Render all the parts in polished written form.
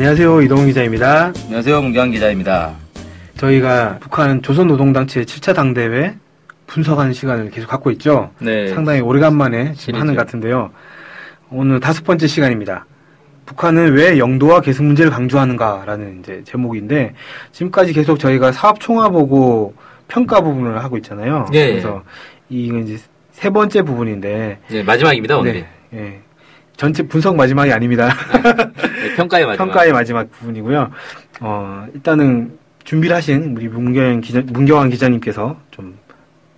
안녕하세요. 이동훈 기자입니다. 안녕하세요. 문경환 기자입니다. 저희가 북한 조선노동당체 7차 당대회 분석하는 시간을 계속 갖고 있죠. 네. 상당히 오래간만에 지금 하는 것 같은데요. 오늘 5번째 시간입니다. 북한은 왜 영도와 계승 문제를 강조하는가라는 이제 제목인데, 지금까지 계속 저희가 사업 총화보고 평가 부분을 하고 있잖아요. 네. 그래서 이건 이제 세 번째 부분인데. 네, 마지막입니다, 오늘이. 네. 네. 전체 분석 마지막이 아닙니다. 네, 평가의 마지막. 평가의 마지막 부분이고요. 일단은 준비를 하신 우리 문경환 기자님께서 좀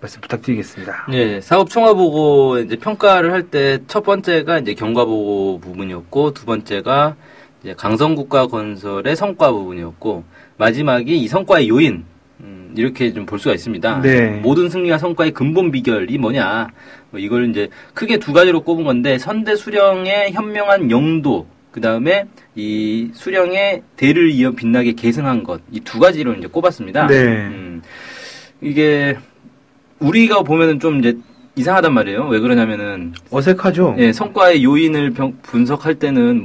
말씀 부탁드리겠습니다. 네, 사업 총화보고 이제 평가를 할 때 첫 번째가 이제 경과보고 부분이었고, 두 번째가 이제 강성국가 건설의 성과 부분이었고, 마지막이 이 성과의 요인, 이렇게 좀 볼 수가 있습니다. 네. 모든 승리와 성과의 근본 비결이 뭐냐. 이걸 이제 크게 두 가지로 꼽은 건데, 선대 수령의 현명한 영도, 그 다음에 이 수령의 대를 이어 빛나게 계승한 것, 이 두 가지로 이제 꼽았습니다. 네. 이게 우리가 보면은 좀 이제 이상하단 말이에요. 왜 그러냐면은 어색하죠. 예, 성과의 요인을 분석할 때는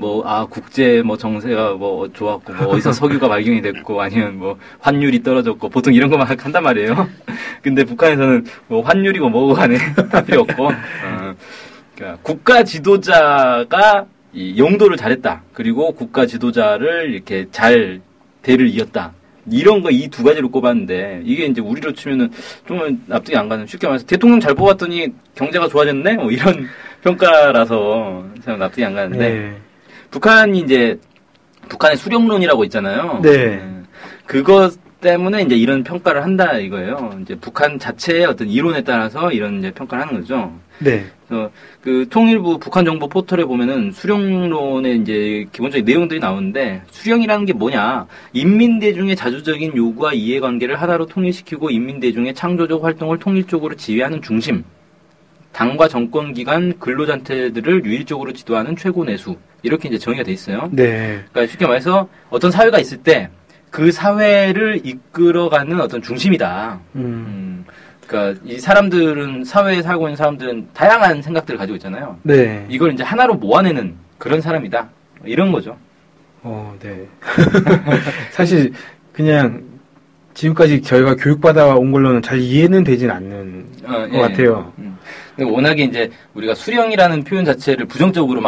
국제 정세가 좋았고 어디서 석유가 발견이 됐고 아니면 환율이 떨어졌고 보통 이런 것만 한단 말이에요. 근데 북한에서는 환율이고 뭐고 간에 다 필요 없고 그러니까 국가 지도자가 이 영도를 잘했다. 그리고 국가 지도자를 이렇게 잘 대를 이었다. 이런 거 이 두 가지로 꼽았는데, 이게 이제 우리로 치면은 좀 납득이 안 가는, 쉽게 말해서 대통령 잘 뽑았더니 경제가 좋아졌네? 이런 평가라서 참 납득이 안 가는데, 네. 북한이 이제, 북한의 수령론이라고 있잖아요. 네. 그것 때문에 이제 이런 평가를 한다 이거예요. 이제 북한 자체의 어떤 이론에 따라서 이런 이제 평가를 하는 거죠. 네. 그래서 그 통일부 북한 정보 포털에 보면은 수령론의 이제 기본적인 내용들이 나오는데, 수령이라는 게 뭐냐? 인민대중의 자주적인 요구와 이해관계를 하나로 통일시키고 인민대중의 창조적 활동을 통일적으로 지휘하는 중심. 당과 정권기관 근로단체들을 유일적으로 지도하는 최고 내수. 이렇게 이제 정의가 돼 있어요. 네. 그러니까 쉽게 말해서 어떤 사회가 있을 때 그 사회를 이끌어가는 어떤 중심이다. 그러니까 이 사람들은, 사회에 살고 있는 사람들은 다양한 생각들을 가지고 있잖아요. 네. 이걸 이제 하나로 모아내는 그런 사람이다. 이런 거죠. 네. 사실 그냥 지금까지 저희가 교육받아 온 걸로는 잘 이해는 되진 않는 것 같아요. 근데 워낙에 이제 우리가 수령이라는 표현 자체를 부정적으로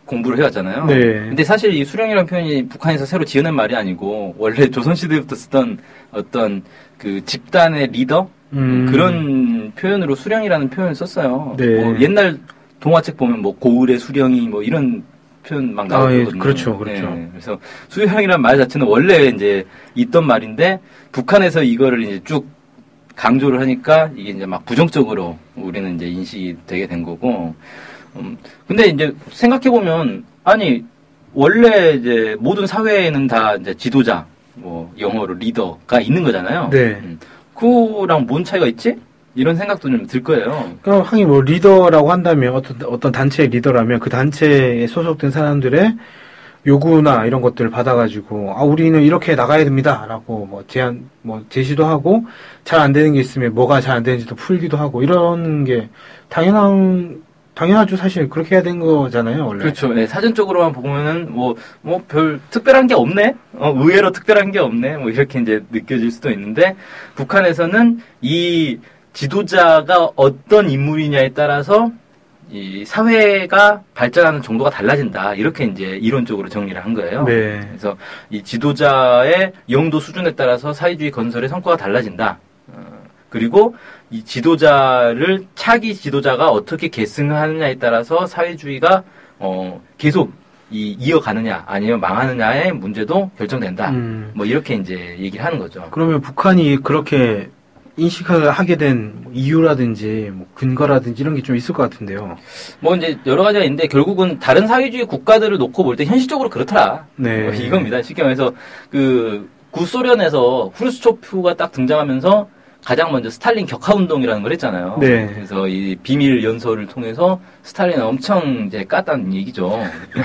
공부를 해왔잖아요. 네. 근데 사실 이 수령이라는 표현이 북한에서 새로 지어낸 말이 아니고, 원래 조선시대부터 쓰던 어떤 그 집단의 리더? 그런 표현으로 수령이라는 표현을 썼어요. 네. 옛날 동화책 보면 고을의 수령이 이런 표현 막 나오거든요. 예, 그렇죠. 네. 그래서 수령이라는 말 자체는 원래 이제 있던 말인데, 북한에서 이거를 이제 쭉 강조를 하니까 이게 이제 부정적으로 우리는 이제 인식이 되게 된 거고, 근데 이제 생각해보면, 아니, 원래 이제 모든 사회에는 다 이제 지도자, 영어로 리더가 있는 거잖아요. 네. 그거랑 뭔 차이가 있지? 이런 생각도 좀 들 거예요. 그럼 하긴 리더라고 한다면 어떤 단체의 리더라면 그 단체에 소속된 사람들의 요구나 이런 것들을 받아가지고 우리는 이렇게 나가야 됩니다라고 제시도 하고, 잘 안 되는 게 있으면 뭐가 잘 안 되는지도 풀기도 하고, 이런 게 당연하죠. 사실 그렇게 해야 되는 거잖아요, 원래. 그렇죠. 네, 사전적으로만 보면은 별 특별한 게 없네. 의외로 특별한 게 없네. 이렇게 이제 느껴질 수도 있는데, 북한에서는 이 지도자가 어떤 인물이냐에 따라서 이 사회가 발전하는 정도가 달라진다. 이렇게 이제 이론적으로 정리를 한 거예요. 네. 그래서 이 지도자의 영도 수준에 따라서 사회주의 건설의 성과가 달라진다. 그리고 이 차기 지도자가 어떻게 계승하느냐에 따라서 사회주의가 계속 이어가느냐 아니면 망하느냐의 문제도 결정된다. 이렇게 이제 얘기를 하는 거죠. 그러면 북한이 그렇게 인식을 하게 된 이유라든지 근거라든지 이런 게 좀 있을 것 같은데요. 이제 여러 가지가 있는데, 결국은 다른 사회주의 국가들을 놓고 볼 때 현실적으로 그렇더라. 네. 이겁니다. 쉽게 말해서 구소련에서 후르츠초프가 딱 등장하면서 가장 먼저 스탈린 격하운동이라는 걸 했잖아요. 네. 그래서 이 비밀 연설을 통해서 스탈린을 엄청 이제 깠다는 얘기죠.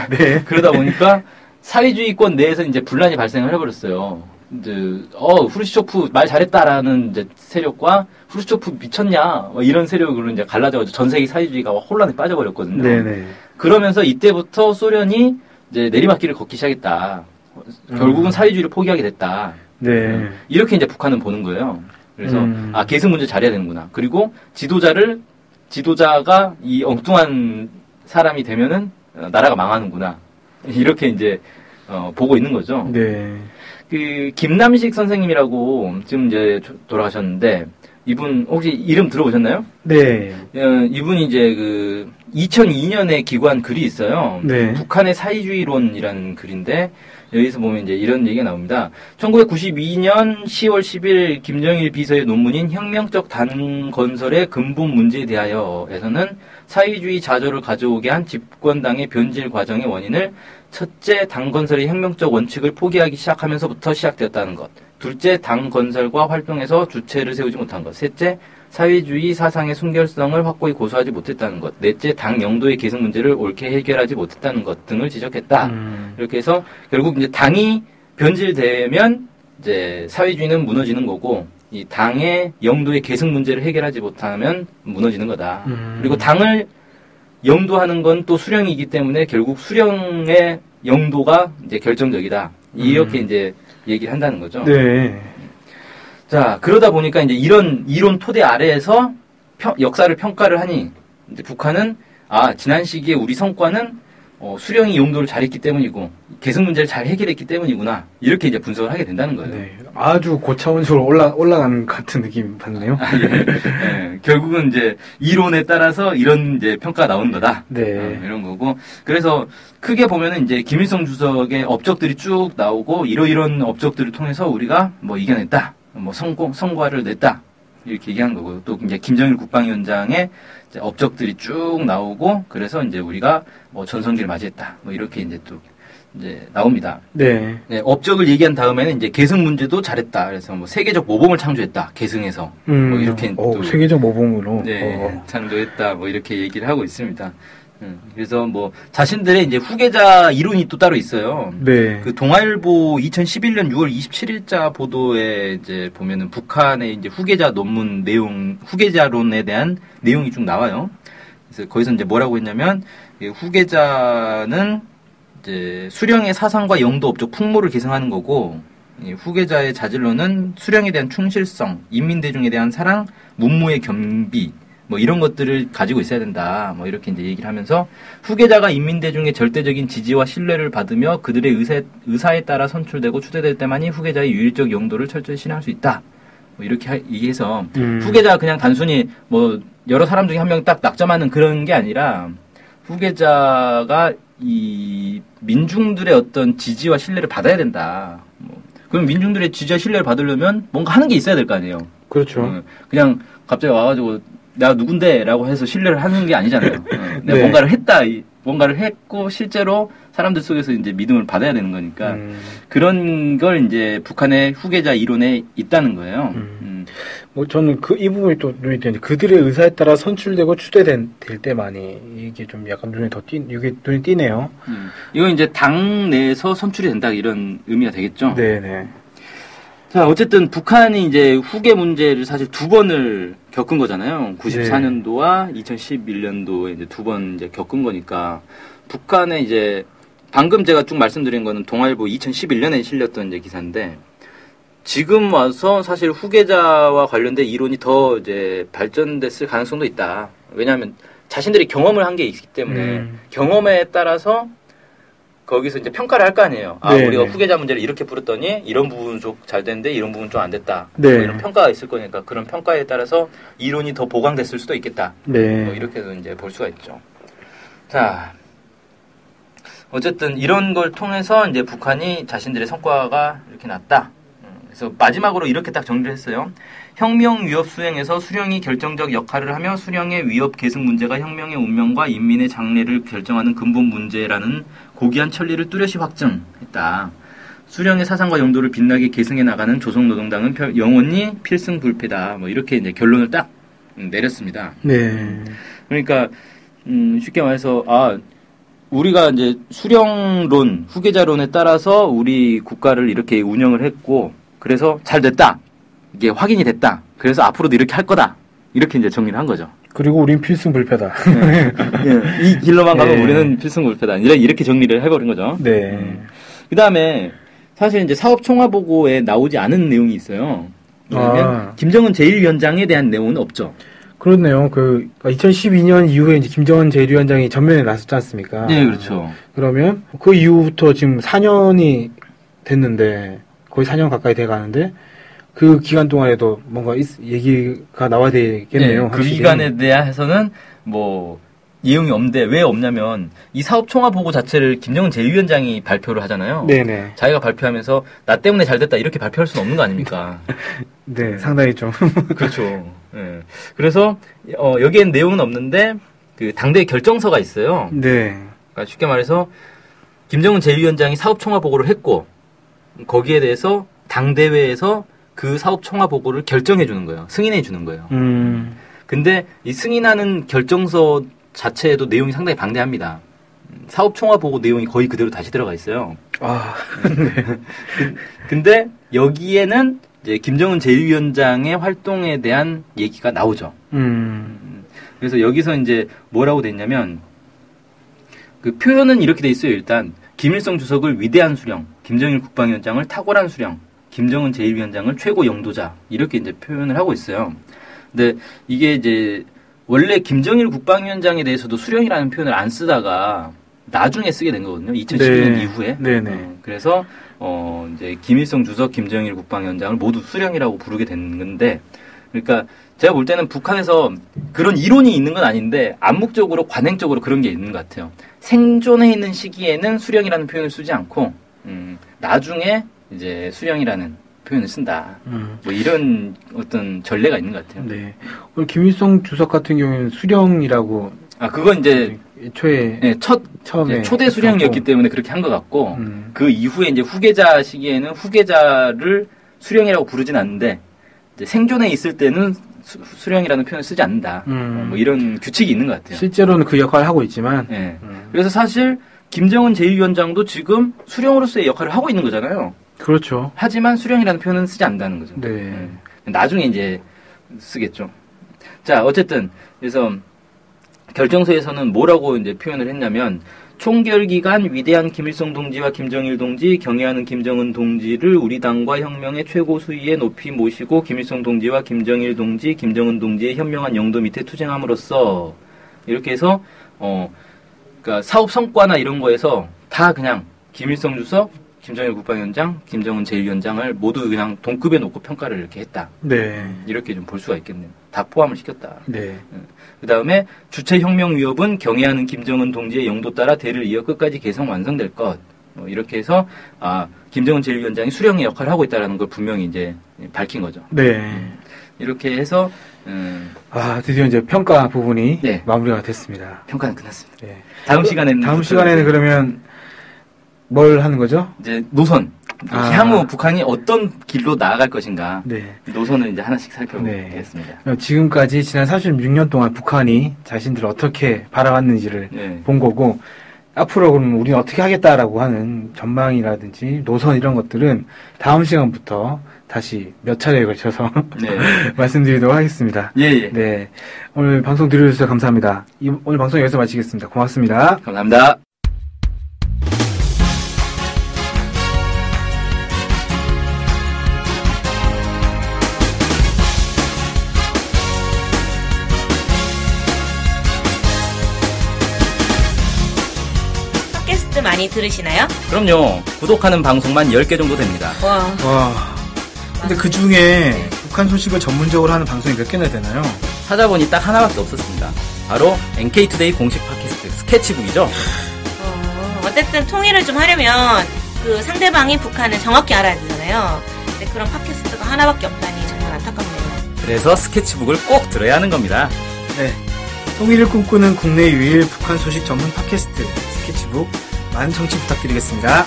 네. 그러다 보니까 사회주의권 내에서 이제 분란이 발생을 해버렸어요. 이제 후르츠초프 말 잘했다라는 이제 세력과 후르츠초프 미쳤냐 이런 세력으로 이제 갈라져가지고 전 세계 사회주의가 혼란에 빠져버렸거든요. 네네. 그러면서 이때부터 소련이 이제 내리막길을 걷기 시작했다. 결국은 사회주의를 포기하게 됐다. 네. 이렇게 이제 북한은 보는 거예요. 그래서 계승 문제 잘해야 되는구나. 그리고 지도자가 이 엉뚱한 사람이 되면은 나라가 망하는구나. 이렇게 이제 보고 있는 거죠. 네. 그 김남식 선생님이라고 지금 이제 돌아가셨는데 이분 혹시 이름 들어보셨나요? 네. 이분이 이제 그 2002년에 기고한 글이 있어요. 네. 북한의 사회주의론이라는 글인데 여기서 보면 이제 이런 얘기가 나옵니다. 1992년 10월 10일 김정일 비서의 논문인 혁명적 당 건설의 근본 문제에 대하여에서는 사회주의 자조를 가져오게 한 집권당의 변질 과정의 원인을 첫째, 당 건설의 혁명적 원칙을 포기하기 시작하면서부터 시작되었다는 것. 둘째, 당 건설과 활동에서 주체를 세우지 못한 것. 셋째, 사회주의 사상의 순결성을 확고히 고수하지 못했다는 것. 넷째, 당 영도의 계승 문제를 옳게 해결하지 못했다는 것 등을 지적했다. 이렇게 해서 결국 이제 당이 변질되면 이제 사회주의는 무너지는 거고 이 당의 영도의 계승 문제를 해결하지 못하면 무너지는 거다. 그리고 당을 영도하는 건 또 수령이기 때문에 결국 수령의 영도가 이제 결정적이다. 이렇게 이제 얘기를 한다는 거죠. 네. 자, 그러다 보니까 이제 이런 이론 토대 아래에서 역사를 평가를 하니 이제 북한은 지난 시기에 우리 성과는 수령이 용도를 잘했기 때문이고 계승 문제를 잘 해결했기 때문이구나. 이렇게 이제 분석을 하게 된다는 거예요. 네. 아주 고차원적으로 올라가는 같은 느낌 받네요. 네. 결국은 이제 이론에 따라서 이런 이제 평가가 나오는 거다. 네. 이런 거고. 그래서 크게 보면은 이제 김일성 주석의 업적들이 쭉 나오고 이런 업적들을 통해서 우리가 뭐 이겨냈다. 뭐 성과를 냈다. 이렇게 얘기한 거고요. 또 이제 김정일 국방위원장의 이제 업적들이 쭉 나오고 그래서 이제 우리가 뭐 전성기를 맞이했다. 뭐 이렇게 이제 또 이제 나옵니다. 네. 네, 업적을 얘기한 다음에는 이제 계승 문제도 잘했다. 그래서 뭐 세계적 모범을 창조했다. 계승에서 뭐 이렇게 또 세계적 모범으로 네, 창조했다. 뭐 이렇게 얘기를 하고 있습니다. 그래서 뭐 자신들의 이제 후계자 이론이 또 따로 있어요. 네. 그 동아일보 2011년 6월 27일자 보도에 이제 보면은 북한의 이제 후계자 논문 내용, 후계자론에 대한 내용이 쭉 나와요. 그래서 거기서 이제 뭐라고 했냐면 후계자는 이제 수령의 사상과 영도 업적 풍모를 계승하는 거고 후계자의 자질로는 수령에 대한 충실성, 인민대중에 대한 사랑, 문무의 겸비 뭐 이런 것들을 가지고 있어야 된다. 뭐 이렇게 이제 얘기를 하면서 후계자가 인민대중의 절대적인 지지와 신뢰를 받으며 그들의 의사에 따라 선출되고 추대될 때만이 후계자의 유일적 영도를 철저히 실행할 수 있다. 뭐 이렇게 얘기해서 후계자가 그냥 단순히 뭐 여러 사람 중에 한 명 딱 낙점하는 그런 게 아니라 후계자가 이 민중들의 어떤 지지와 신뢰를 받아야 된다. 뭐 그럼 민중들의 지지와 신뢰를 받으려면 뭔가 하는 게 있어야 될 거 아니에요. 그렇죠. 그냥 갑자기 와가지고 내가 누군데? 라고 해서 신뢰를 하는 게 아니잖아요. 내가 네. 뭔가를 했다. 뭔가를 했고, 실제로 사람들 속에서 이제 믿음을 받아야 되는 거니까, 그런 걸 이제 북한의 후계자 이론에 있다는 거예요. 뭐 저는 이 부분이 또 눈이 띄는데 그들의 의사에 따라 선출되고 추대될 때만이 이게 좀 약간 이게 눈이 띄네요. 이건 이제 당 내에서 선출이 된다. 이런 의미가 되겠죠. 네네. 자, 어쨌든 북한이 이제 후계 문제를 사실 두 번을 겪은 거잖아요. 94년도와 2011년도에 이제 두 번 이제 겪은 거니까 북한에 이제 방금 제가 쭉 말씀드린 거는 동아일보 2011년에 실렸던 이제 기사인데 지금 와서 사실 후계자와 관련된 이론이 더 이제 발전됐을 가능성도 있다. 왜냐하면 자신들이 경험을 한 게 있기 때문에 경험에 따라서 거기서 이제 평가를 할 거 아니에요. 네, 우리가 네. 후계자 문제를 이렇게 풀었더니 이런 부분은 좀 잘 됐는데 이런 부분은 좀 안 됐다. 네. 뭐 이런 평가가 있을 거니까 그런 평가에 따라서 이론이 더 보강됐을 수도 있겠다. 네. 뭐 이렇게도 이제 볼 수가 있죠. 자, 어쨌든 이런 걸 통해서 이제 북한이 자신들의 성과가 이렇게 났다. 그래서 마지막으로 이렇게 딱 정리를 했어요. 혁명 위협 수행에서 수령이 결정적 역할을 하며 수령의 위협 계승 문제가 혁명의 운명과 인민의 장래를 결정하는 근본 문제라는 고귀한 천리를 뚜렷이 확증했다. 수령의 사상과 용도를 빛나게 계승해 나가는 조선노동당은 영원히 필승불패다. 뭐 이렇게 이제 결론을 딱 내렸습니다. 네. 그러니까 쉽게 말해서 우리가 이제 수령론, 후계자론에 따라서 우리 국가를 이렇게 운영을 했고 그래서 잘 됐다. 이게 확인이 됐다. 그래서 앞으로도 이렇게 할 거다. 이렇게 이제 정리를 한 거죠. 그리고 우린 필승불패다. 이 길로만 가면 네. 우리는 필승불패다. 이렇게 정리를 해버린 거죠. 네. 그 다음에 사실 이제 사업 총화 보고에 나오지 않은 내용이 있어요. 왜냐면 김정은 제1위원장에 대한 내용은 없죠. 그렇네요. 2012년 이후에 이제 김정은 제1위원장이 전면에 나섰지 않습니까? 네, 그렇죠. 그러면 그 이후부터 지금 4년이 됐는데, 거의 4년 가까이 돼 가는데, 그 기간 동안에도 뭔가 얘기가 나와야 되겠네요. 네, 그 기간에 대해서는 뭐, 내용이 없는데, 왜 없냐면, 이 사업 총화 보고 자체를 김정은 제1위원장이 발표를 하잖아요. 네네. 자기가 발표하면서, 나 때문에 잘 됐다, 이렇게 발표할 수는 없는 거 아닙니까? 네, 상당히 좀. 그렇죠. 네. 그래서, 여기엔 내용은 없는데, 그, 당대 결정서가 있어요. 네. 그러니까 쉽게 말해서, 김정은 제1위원장이 사업 총화 보고를 했고, 거기에 대해서, 당대회에서 그 사업 총화 보고를 결정해 주는 거예요. 승인해 주는 거예요. 근데, 이 승인하는 결정서 자체에도 내용이 상당히 방대합니다. 사업 총화 보고 내용이 거의 그대로 다시 들어가 있어요. 네. 근데 여기에는 이제 김정은 제1위원장의 활동에 대한 얘기가 나오죠. 그래서 여기서 이제 뭐라고 됐냐면 그 표현은 이렇게 돼 있어요. 일단 김일성 주석을 위대한 수령, 김정일 국방위원장을 탁월한 수령, 김정은 제1위원장을 최고 영도자 이렇게 이제 표현을 하고 있어요. 근데 이게 이제 원래 김정일 국방위원장에 대해서도 수령이라는 표현을 안 쓰다가 나중에 쓰게 된 거거든요. 2012년 네. 이후에. 네네. 그래서 이제 김일성 주석, 김정일 국방위원장을 모두 수령이라고 부르게 된 건데, 그러니까 제가 볼 때는 북한에서 그런 이론이 있는 건 아닌데 암묵적으로 관행적으로 그런 게 있는 것 같아요. 생존해 있는 시기에는 수령이라는 표현을 쓰지 않고 나중에 이제 수령이라는 표현을 쓴다. 뭐 이런 어떤 전례가 있는 것 같아요. 네. 오늘 김일성 주석 같은 경우에는 수령이라고. 그건 이제 애초에 네, 처음에 초대 수령이었기 때문에 그렇게 한 것 같고 그 이후에 이제 후계자 시기에는 후계자를 수령이라고 부르진 않는데 이제 생존해 있을 때는 수령이라는 표현을 쓰지 않는다. 뭐 이런 규칙이 있는 것 같아요. 실제로는 그 역할을 하고 있지만. 네. 그래서 사실 김정은 제1위원장도 지금 수령으로서의 역할을 하고 있는 거잖아요. 그렇죠. 하지만 수령이라는 표현은 쓰지 않는다는 거죠. 네. 나중에 이제 쓰겠죠. 자, 어쨌든 그래서 결정서에서는 뭐라고 이제 표현을 했냐면 총결 기간 위대한 김일성 동지와 김정일 동지, 경애하는 김정은 동지를 우리 당과 혁명의 최고 수위에 높이 모시고 김일성 동지와 김정일 동지, 김정은 동지의 현명한 영도 밑에 투쟁함으로써 이렇게 해서 그러니까 사업 성과나 이런 거에서 다 그냥 김일성 주석, 김정일 국방위원장, 김정은 제1위원장을 모두 그냥 동급에 놓고 평가를 이렇게 했다. 네. 이렇게 좀 볼 수가 있겠네요. 다 포함을 시켰다. 네. 그 다음에 주체 혁명 위협은 경애하는 김정은 동지의 영도 따라 대를 이어 끝까지 개성 완성될 것. 이렇게 해서 김정은 제1위원장이 수령의 역할을 하고 있다는 걸 분명히 이제 밝힌 거죠. 네. 이렇게 해서 드디어 이제 평가 부분이 네. 마무리가 됐습니다. 평가는 끝났습니다. 네. 다음 시간에는 그러면 뭘 하는 거죠? 이제 노선. 향후 북한이 어떤 길로 나아갈 것인가. 네. 노선을 이제 하나씩 살펴보겠습니다. 네. 지금까지 지난 36년 동안 북한이 자신들을 어떻게 바라봤는지를 네. 본 거고, 앞으로 그러면 우리는 어떻게 하겠다라고 하는 전망이라든지 노선 이런 것들은 다음 시간부터 다시 몇 차례에 걸쳐서 네. 말씀드리도록 하겠습니다. 예. 네. 오늘 방송 들어주셔서 감사합니다. 오늘 방송 여기서 마치겠습니다. 고맙습니다. 감사합니다. 팟캐스트 많이 들으시나요? 그럼요. 구독하는 방송만 10개 정도 됩니다. 와. 근데 그 중에 북한 소식을 전문적으로 하는 방송이 몇 개나 되나요? 찾아보니 딱 하나밖에 없었습니다. 바로 NK투데이 공식 팟캐스트 스케치북이죠. 어쨌든 통일을 좀 하려면 그 상대방이 북한을 정확히 알아야 되잖아요. 근데 그런 팟캐스트가 하나밖에 없다니 정말 안타깝네요. 그래서 스케치북을 꼭 들어야 하는 겁니다. 네. 통일을 꿈꾸는 국내 유일 북한 소식 전문 팟캐스트 스케치북 많은 청취 부탁드리겠습니다.